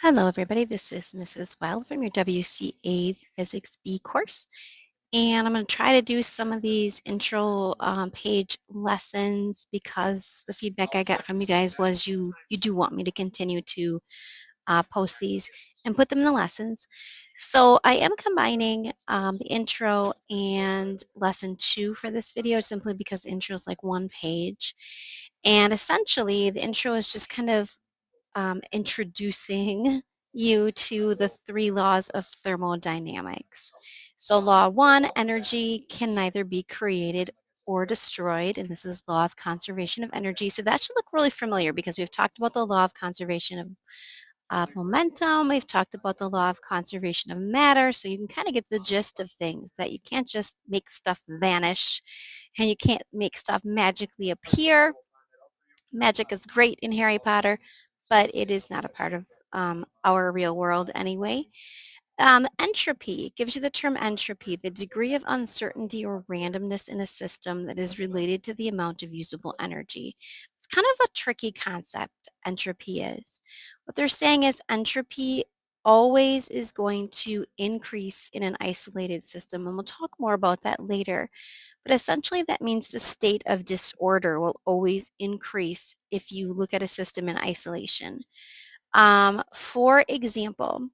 Hello, everybody. This is Mrs. Wild from your WCA Physics B course, and I'm going to try to do some of these intro page lessons because the feedback I got from you guys was you do want me to continue to post these and put them in the lessons. So I am combining the intro and lesson 2 for this video simply because the intro is like one page, and essentially the intro is just kind of introducing you to the 3 laws of thermodynamics. So, law 1, energy can neither be created or destroyed, and this is law of conservation of energy. So that should look really familiar because we've talked about the law of conservation of momentum. We've talked about the law of conservation of matter. So you can kind of get the gist of things that you can't just make stuff vanish and you can't make stuff magically appear. Magic is great in Harry Potter, but it is not a part of our real world anyway. Entropy gives you the term entropy, the degree of uncertainty or randomness in a system that is related to the amount of usable energy. It's kind of a tricky concept, entropy is. What they're saying is entropy always is going to increase in an isolated system, and we'll talk more about that later. But essentially, that means the state of disorder will always increase if you look at a system in isolation. For example,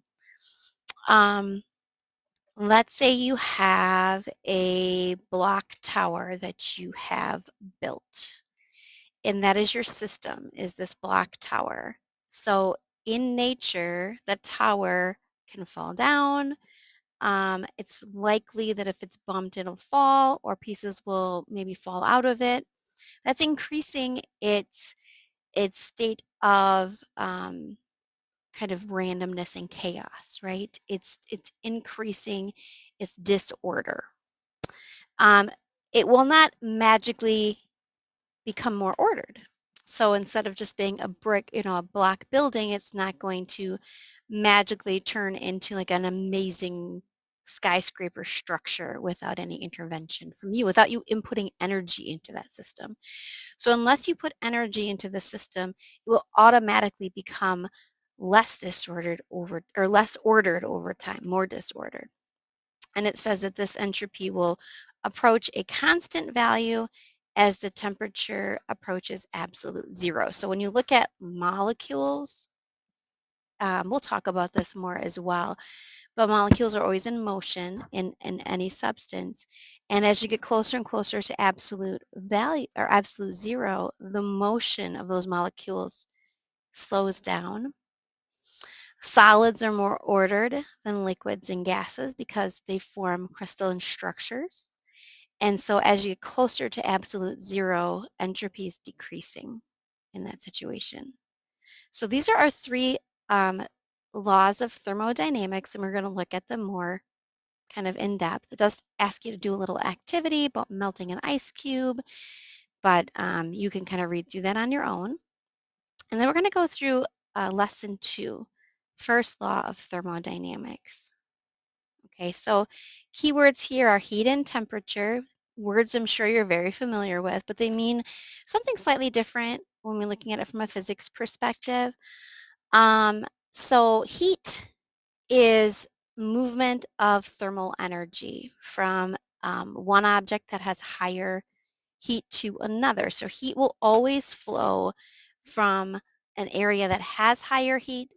um, let's say you have a block tower that you have built, and that is your system, is this block tower. So in nature, the tower can fall down. It's likely that if it's bumped, it'll fall, or pieces will maybe fall out of it. That's increasing its state of kind of randomness and chaos, right? It's increasing its disorder. Um, it will not magically become more ordered. So instead of just being a brick, a block building, it's not going to magically turn into like an amazing skyscraper structure without any intervention from you, without you inputting energy into that system. So unless you put energy into the system, it will automatically become less disordered or less ordered over time, more disordered. And it says that this entropy will approach a constant value as the temperature approaches absolute zero. So when you look at molecules, we'll talk about this more as well, but molecules are always in motion in any substance. And as you get closer and closer to absolute value or absolute zero, the motion of those molecules slows down. Solids are more ordered than liquids and gases because they form crystalline structures. And so as you get closer to absolute zero, entropy is decreasing in that situation. So these are our 3 laws of thermodynamics, and we're going to look at them more kind of in depth. It does ask you to do a little activity about melting an ice cube, but you can kind of read through that on your own. And then we're going to go through lesson 2, first law of thermodynamics. Okay, so keywords here are heat and temperature. Words I'm sure you're very familiar with, but they mean something slightly different when we're looking at it from a physics perspective. So heat is movement of thermal energy from one object that has higher heat to another. So heat will always flow from an area that has higher heat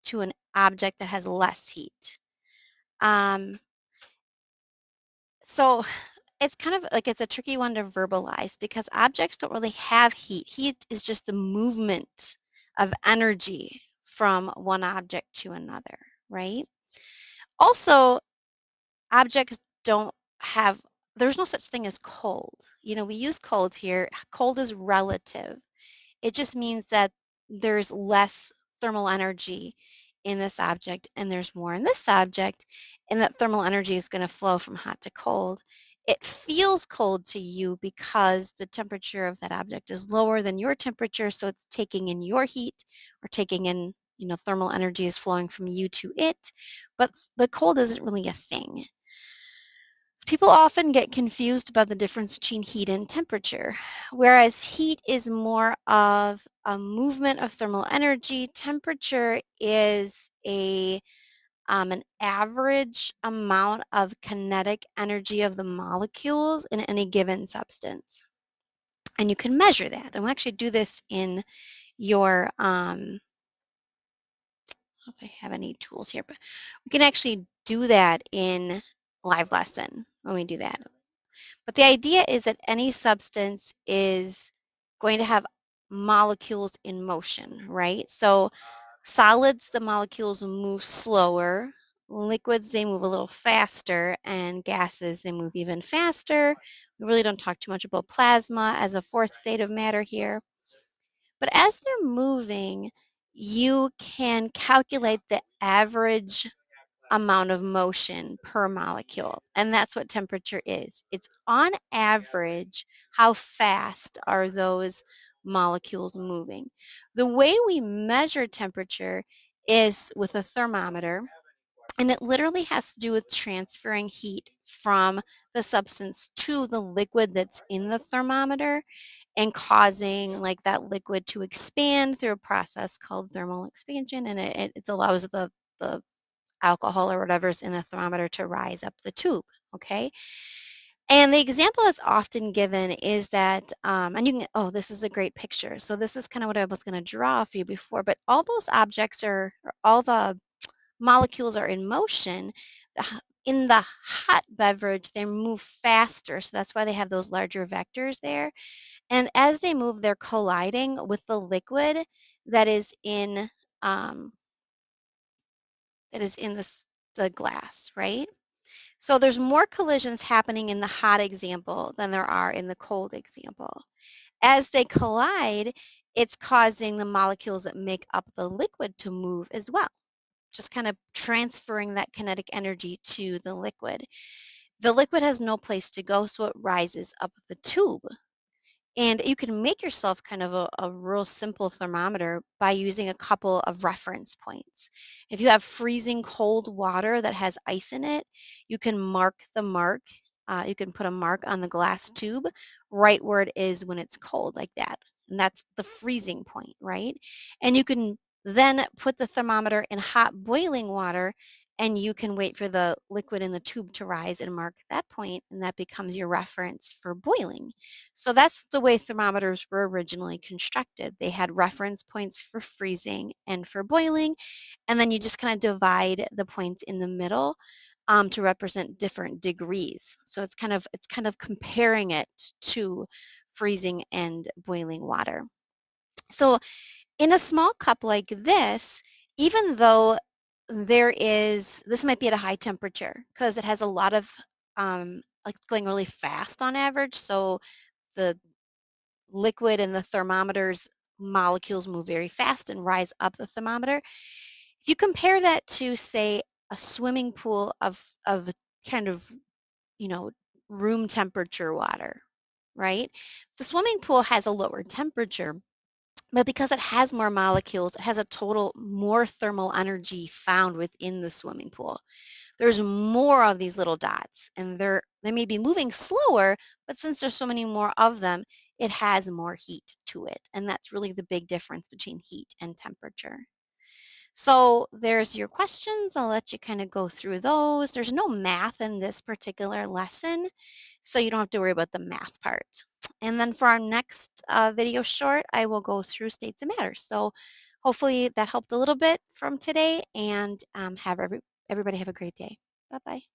to an object that has less heat. Um, so it's kind of like it's a tricky one to verbalize because objects don't really have heat. Heat is just the movement of energy from one object to another, right? Also, objects don't have, there's no such thing as cold. We use cold here. Cold is relative. It just means that there's less thermal energy in this object and there's more in this object, and that thermal energy is going to flow from hot to cold. It feels cold to you because the temperature of that object is lower than your temperature, so it's taking in your heat or taking in, thermal energy is flowing from you to it, but the cold isn't really a thing. People often get confused about the difference between heat and temperature. Whereas heat is more of a movement of thermal energy, temperature is an average amount of kinetic energy of the molecules in any given substance. And you can measure that. And we'll actually do this in your, if I have any tools here, but we can actually do that in live lesson when we do that. But the idea is that any substance is going to have molecules in motion, right? So solids, the molecules move slower. Liquids, they move a little faster. And gases, they move even faster. We really don't talk too much about plasma as a fourth state of matter here. But as they're moving, you can calculate the average amount of motion per molecule. And that's what temperature is. It's on average, how fast are those molecules moving? The way we measure temperature is with a thermometer, and it literally has to do with transferring heat from the substance to the liquid that's in the thermometer and causing like that liquid to expand through a process called thermal expansion, and it allows the alcohol or whatever's in the thermometer to rise up the tube, okay? And the example that's often given is that, and you can, oh, this is a great picture. So this is kind of what I was going to draw for you before, but all those objects are, or all the molecules are in motion. In the hot beverage, they move faster. So that's why they have those larger vectors there. And as they move, they're colliding with the liquid that is in, um, the glass, right? So there's more collisions happening in the hot example than there are in the cold example. As they collide, it's causing the molecules that make up the liquid to move as well, just kind of transferring that kinetic energy to the liquid. The liquid has no place to go, so it rises up the tube. And you can make yourself kind of a real simple thermometer by using a couple of reference points. If you have freezing cold water that has ice in it, you can mark the mark. You can put a mark on the glass tube right where it is when it's cold, like that. And that's the freezing point, right? And you can then put the thermometer in hot boiling water, and you can wait for the liquid in the tube to rise and mark that point, and that becomes your reference for boiling. So that's the way thermometers were originally constructed. They had reference points for freezing and for boiling, and then you just kind of divide the points in the middle to represent different degrees. So it's kind of comparing it to freezing and boiling water. So in a small cup like this, even though this might be at a high temperature because it has a lot of like it's going really fast on average. So the liquid and the thermometer's molecules move very fast and rise up the thermometer. If you compare that to, say, a swimming pool of kind of, you know, room temperature water, right? The swimming pool has a lower temperature, but because it has more molecules, it has a total more thermal energy found within the swimming pool. There's more of these little dots, and they may be moving slower, but since there's so many more of them, it has more heat to it. And that's really the big difference between heat and temperature. So there's your questions. I'll let you kind of go through those. There's no math in this particular lesson, so you don't have to worry about the math part. And then for our next video short, I will go through states and matters. So hopefully that helped a little bit from today, and everybody have a great day. Bye-bye.